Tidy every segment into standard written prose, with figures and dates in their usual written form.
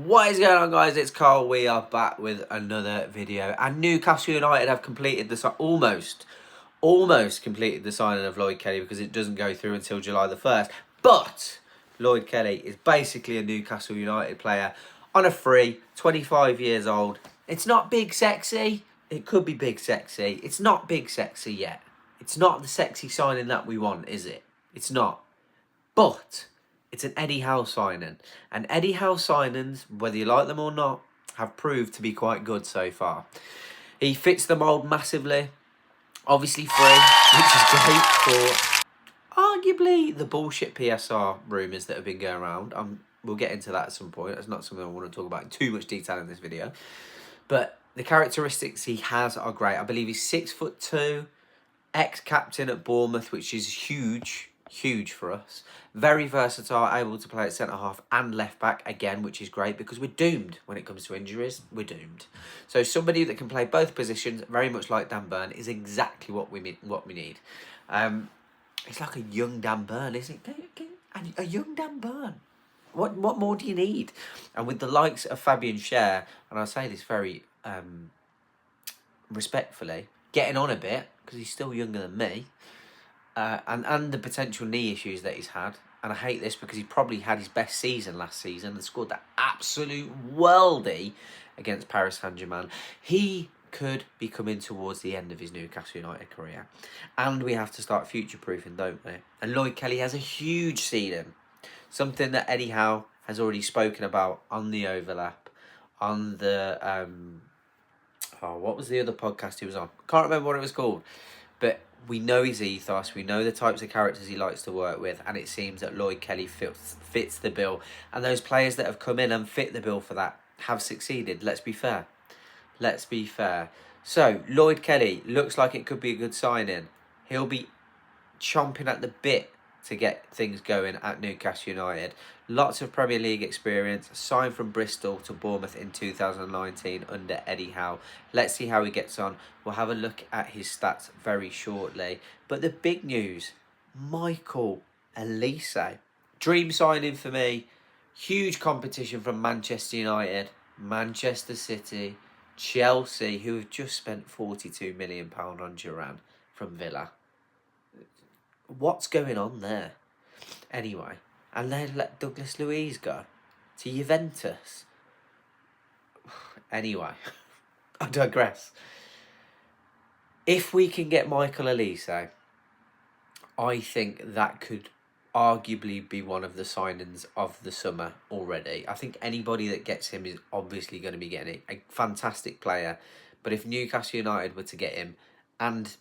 What is going on, guys? It's Carl. We are back with another video, and Newcastle United have completed the almost completed the signing of Lloyd Kelly, because it doesn't go through until July the 1st. But Lloyd Kelly is basically a Newcastle United player on a free, 25 years old. It's not big sexy. It could be big sexy. It's not big sexy yet. It's not the sexy signing that we want, is it? It's not. But it's an Eddie Howe signing. And Eddie Howe signings, whether you like them or not, have proved to be quite good so far. He fits the mould massively. Obviously free, which is great for arguably the bullshit PSR rumours that have been going around. We'll get into that at some point. That's not something I want to talk about in too much detail in this video. But the characteristics he has are great. I believe he's 6'2", ex-captain at Bournemouth, which is huge for us. Very versatile, able to play at centre-half and left-back again, which is great because we're doomed when it comes to injuries. We're doomed. So somebody that can play both positions, very much like Dan Burn, is exactly what we need. It's like a young Dan Burn, isn't it? A young Dan Burn. What more do you need? And with the likes of Fabian Schär, and I say this very respectfully, getting on a bit, because he's still younger than me, and the potential knee issues that he's had. And I hate this because he probably had his best season last season and scored that absolute worldie against Paris Saint-Germain. He could be coming towards the end of his Newcastle United career. And we have to start future-proofing, don't we? And Lloyd Kelly has a huge ceiling. Something that Eddie Howe has already spoken about on the overlap, on the... what was the other podcast he was on? Can't remember what it was called. But we know his ethos, we know the types of characters he likes to work with, and it seems that Lloyd Kelly fits the bill. And those players that have come in and fit the bill for that have succeeded. Let's be fair. So, Lloyd Kelly looks like it could be a good signing. He'll be chomping at the bit to get things going at Newcastle United. Lots of Premier League experience, signed from Bristol to Bournemouth in 2019 under Eddie Howe. Let's see how he gets on. We'll have a look at his stats very shortly. But the big news, Michael Elise. Dream signing for me. Huge competition from Manchester United, Manchester City, Chelsea, who have just spent £42 million on Duran from Villa. What's going on there? Anyway, and they let Douglas Luiz go to Juventus. Anyway, I digress. If we can get Michael Elise, I think that could arguably be one of the signings of the summer already. I think anybody that gets him is obviously going to be getting a fantastic player. But if Newcastle United were to get him, and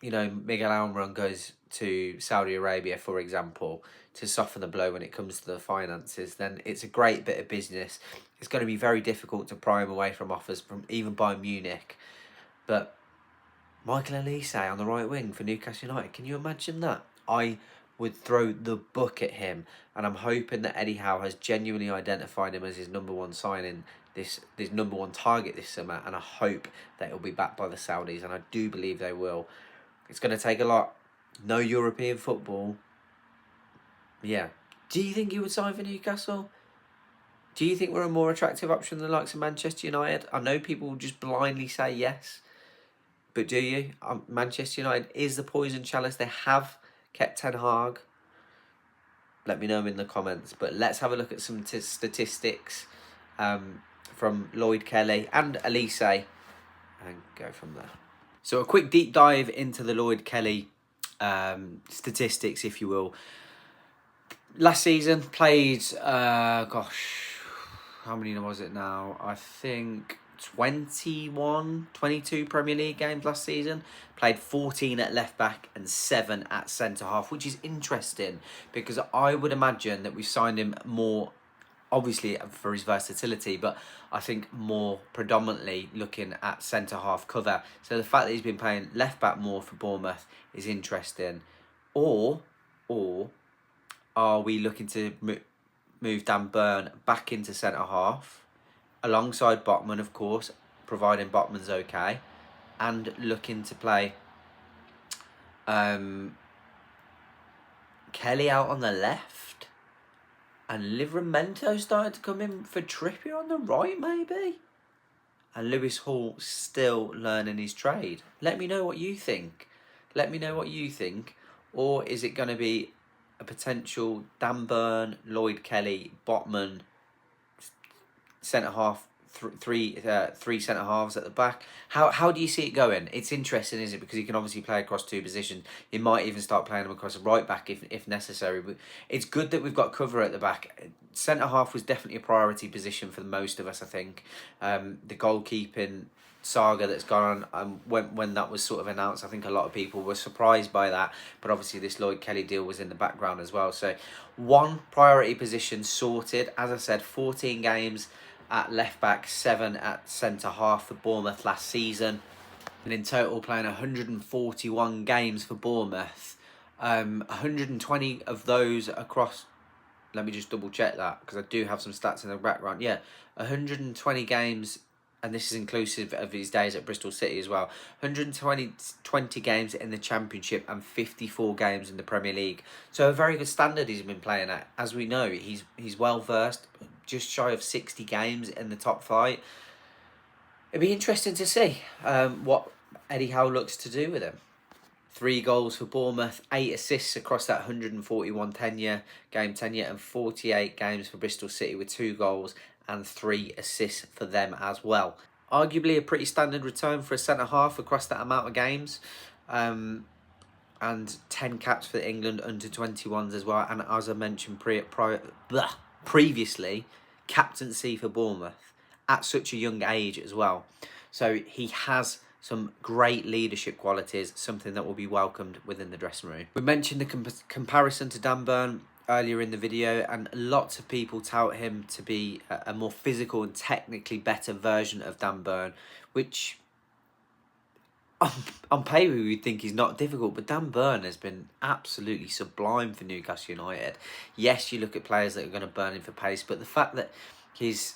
Miguel Almiron goes to Saudi Arabia, for example, to soften the blow when it comes to the finances, then it's a great bit of business. It's going to be very difficult to pry him away from offers from even Bayern Munich. But Michael Elise on the right wing for Newcastle United, can you imagine that? I would throw the book at him, and I'm hoping that Eddie Howe has genuinely identified him as his number one signing, this number one target this summer, and I hope that he'll be backed by the Saudis, and I do believe they will. It's going to take a lot. No European football. Yeah. Do you think he would sign for Newcastle? Do you think we're a more attractive option than the likes of Manchester United? I know people will just blindly say yes. But do you? Manchester United is the poison chalice. They have kept Ten Hag. Let me know in the comments. But let's have a look at some statistics from Lloyd Kelly and Elise and go from there. So a quick deep dive into the Lloyd Kelly statistics, if you will. Last season, played, how many was it now? I think 22 Premier League games last season. Played 14 at left-back and 7 at centre-half, which is interesting because I would imagine that we've signed him more, obviously for his versatility, but I think more predominantly looking at centre-half cover. So the fact that he's been playing left-back more for Bournemouth is interesting. Or are we looking to move Dan Burn back into centre-half, alongside Botman, of course, providing Botman's okay, and looking to play Kelly out on the left? And Livramento started to come in for Trippier on the right, maybe? And Lewis Hall still learning his trade. Let me know what you think. Let me know what you think. Or is it going to be a potential Dan Burn, Lloyd Kelly, Botman, centre-half, three centre-halves at the back? How do you see it going? It's interesting, isn't it? Because he can obviously play across two positions. He might even start playing him across the right back if necessary. But it's good that we've got cover at the back. Centre-half was definitely a priority position for most of us, I think. The goalkeeping saga that's gone on, when that was sort of announced, I think a lot of people were surprised by that, but obviously this Lloyd Kelly deal was in the background as well. So one priority position sorted. As I said, 14 games at left back, 7 at centre half for Bournemouth last season, and in total playing 141 games for Bournemouth. 120 of those across, let me just double check that because I do have some stats in the background. Yeah, 120 games, and this is inclusive of his days at Bristol City as well. 120 games in the Championship and 54 games in the Premier League. So a very good standard he's been playing at. As we know, he's well versed, just shy of 60 games in the top flight. It'd be interesting to see what Eddie Howe looks to do with him. 3 goals for Bournemouth, 8 assists across that 141 game tenure, and 48 games for Bristol City with 2 goals and 3 assists for them as well. Arguably a pretty standard return for a centre-half across that amount of games. And 10 caps for England under 21s as well. And as I mentioned previously, captaincy for Bournemouth at such a young age as well. So he has some great leadership qualities, something that will be welcomed within the dressing room. We mentioned the comparison to Dan Burn earlier in the video, and lots of people tout him to be a more physical and technically better version of Dan Burn, which on paper we'd think he's not difficult, but Dan Burn has been absolutely sublime for Newcastle United. Yes, you look at players that are going to burn him for pace, but the fact that his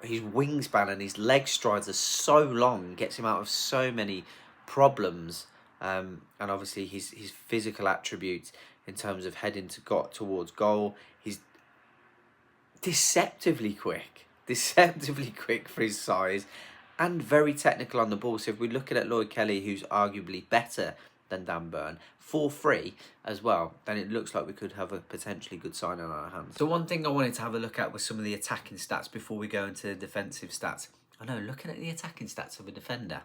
wingspan and his leg strides are so long gets him out of so many problems, and obviously his physical attributes in terms of heading towards goal. He's deceptively quick for his size, and very technical on the ball. So if we're looking at Lloyd Kelly, who's arguably better than Dan Burn, for free as well, then it looks like we could have a potentially good sign on our hands. So one thing I wanted to have a look at was some of the attacking stats before we go into the defensive stats. I know, looking at the attacking stats of a defender,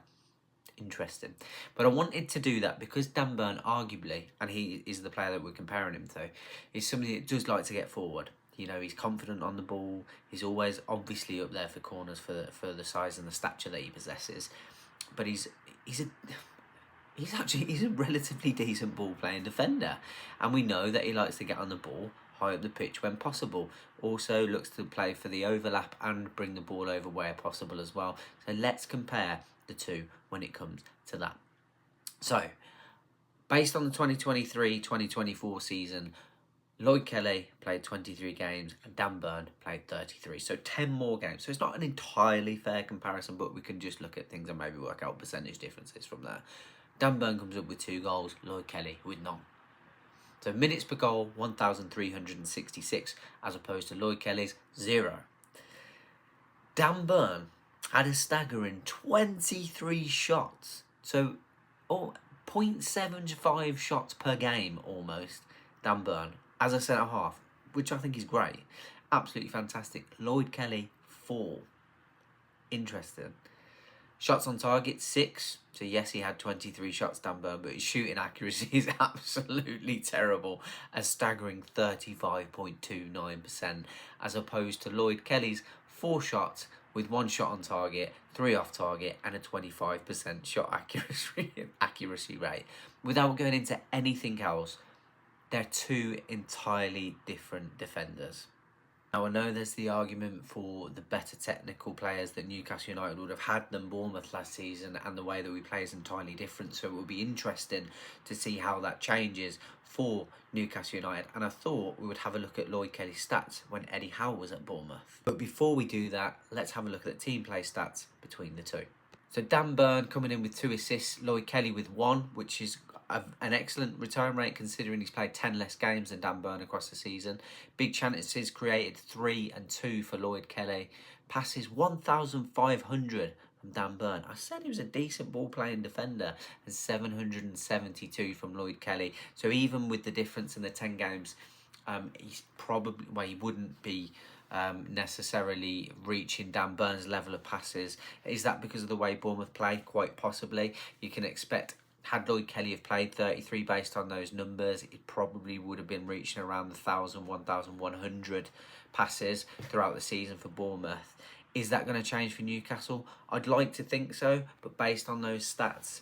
interesting. But I wanted to do that because Dan Burn, arguably, and he is the player that we're comparing him to, is somebody that does like to get forward. You know, he's confident on the ball. He's always obviously up there for corners for the size and the stature that he possesses. But he's a relatively decent ball playing defender, and we know that he likes to get on the ball high up the pitch when possible. Also looks to play for the overlap and bring the ball over where possible as well. So let's compare the two when it comes to that. So based on the 2023-2024 season, Lloyd Kelly played 23 games and Dan Burn played 33. So 10 more games. So it's not an entirely fair comparison, but we can just look at things and maybe work out percentage differences from there. Dan Burn comes up with 2 goals, Lloyd Kelly with none. So minutes per goal, 1,366, as opposed to Lloyd Kelly's 0. Dan Burn had a staggering 23 shots. So 0.75 shots per game almost, Dan Burn, as a centre-half, which I think is great. Absolutely fantastic. Lloyd Kelly, 4. Interesting. Shots on target, 6. So yes, he had 23 shots, Dan Burn, but his shooting accuracy is absolutely terrible. A staggering 35.29%, as opposed to Lloyd Kelly's 4 shots with 1 shot on target, 3 off target, and a 25% shot accuracy rate. Without going into anything else, they're 2 entirely different defenders. Now, I know there's the argument for the better technical players that Newcastle United would have had than Bournemouth last season, and the way that we play is entirely different, so it will be interesting to see how that changes for Newcastle United. And I thought we would have a look at Lloyd Kelly's stats when Eddie Howe was at Bournemouth. But before we do that, let's have a look at the team play stats between the two. So Dan Burn coming in with 2 assists, Lloyd Kelly with 1, which is an excellent return rate considering he's played 10 less games than Dan Burn across the season. Big chances created 3 and 2 for Lloyd Kelly. Passes 1,500 from Dan Burn. I said he was a decent ball-playing defender, and 772 from Lloyd Kelly. So even with the difference in the 10 games, he's probably, well, he wouldn't be necessarily reaching Dan Burn's level of passes. Is that because of the way Bournemouth play? Quite possibly. You can expect, had Lloyd Kelly have played 33 based on those numbers, it probably would have been reaching around 1,000, 1,100 passes throughout the season for Bournemouth. Is that going to change for Newcastle? I'd like to think so, but based on those stats,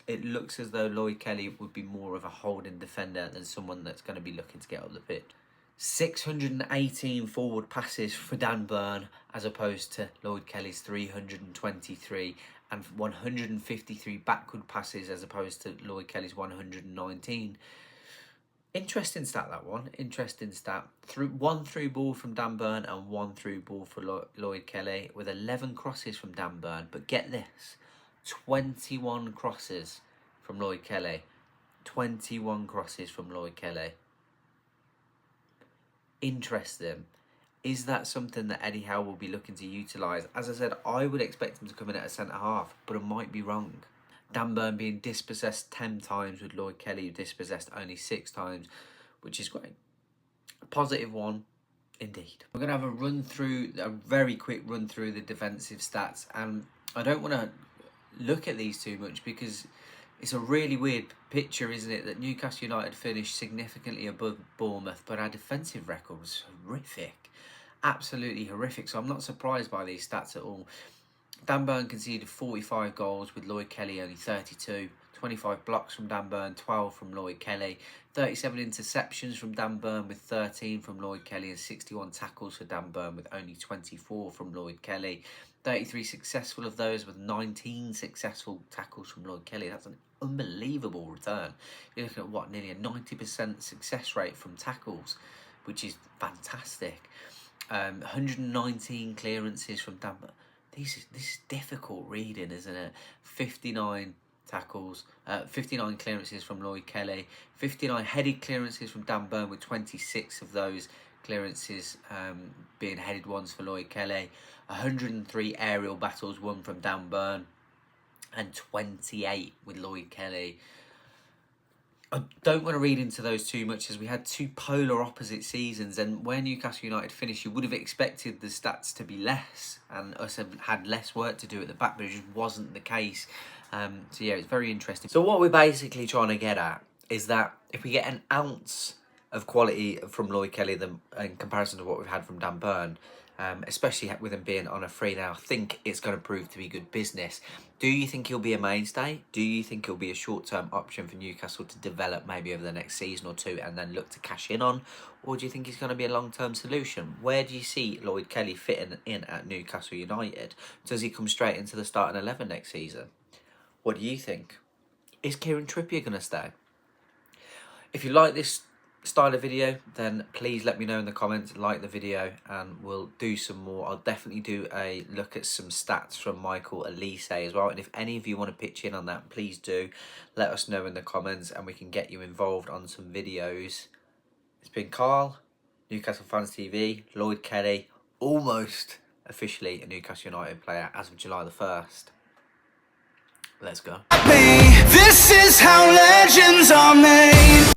it looks as though Lloyd Kelly would be more of a holding defender than someone that's going to be looking to get up the pitch. 618 forward passes for Dan Burn as opposed to Lloyd Kelly's 323, and 153 backward passes as opposed to Lloyd Kelly's 119. Interesting stat, that one. Interesting stat. One through ball from Dan Burn and one through ball for Lloyd Kelly, with 11 crosses from Dan Burn. But get this, 21 crosses from Lloyd Kelly. 21 crosses from Lloyd Kelly. Interesting. Is that something that Eddie Howe will be looking to utilise? As I said, I would expect him to come in at a centre-half, but I might be wrong. Dan Burn being dispossessed 10 times with Lloyd Kelly dispossessed only 6 times, which is great. A positive one, indeed. We're going to have a very quick run through the defensive stats, and I don't want to look at these too much because it's a really weird picture, isn't it, that Newcastle United finished significantly above Bournemouth, but our defensive record was horrific. Absolutely horrific, so I'm not surprised by these stats at all. Dan Burn conceded 45 goals with Lloyd Kelly only 32. 25 blocks from Dan Burn, 12 from Lloyd Kelly. 37 interceptions from Dan Burn with 13 from Lloyd Kelly, and 61 tackles for Dan Burn with only 24 from Lloyd Kelly. 33 successful of those with 19 successful tackles from Lloyd Kelly. That's an unbelievable return. You're looking at what, nearly a 90% success rate from tackles, which is fantastic. 119 clearances from Dan Burn. This is difficult reading, isn't it? 59 tackles, 59 clearances from Lloyd Kelly, 59 headed clearances from Dan Burn, with 26 of those clearances being headed ones for Lloyd Kelly, 103 aerial battles won from Dan Burn, and 28 with Lloyd Kelly. I don't want to read into those too much, as we had two polar opposite seasons, and where Newcastle United finished, you would have expected the stats to be less and us have had less work to do at the back, but it just wasn't the case. So yeah, it's very interesting. So what we're basically trying to get at is that if we get an ounce of quality from Lloyd Kelly in comparison to what we've had from Dan Burn, especially with him being on a free now, I think it's going to prove to be good business. Do you think he'll be a mainstay? Do you think he'll be a short-term option for Newcastle to develop maybe over the next season or two and then look to cash in on? Or do you think he's going to be a long-term solution? Where do you see Lloyd Kelly fitting in at Newcastle United? Does he come straight into the starting 11 next season? What do you think? Is Kieran Trippier going to stay? If you like this style of video, then please let me know in the comments, like the video, and we'll do some more. I'll definitely do a look at some stats from Michael Elise as well, and if any of you want to pitch in on that, please do let us know in the comments and we can get you involved on some videos. It's been Carl, Newcastle Fans TV. Lloyd Kelly almost officially a Newcastle United player as of July the 1st. Let's go. This is how legends are made.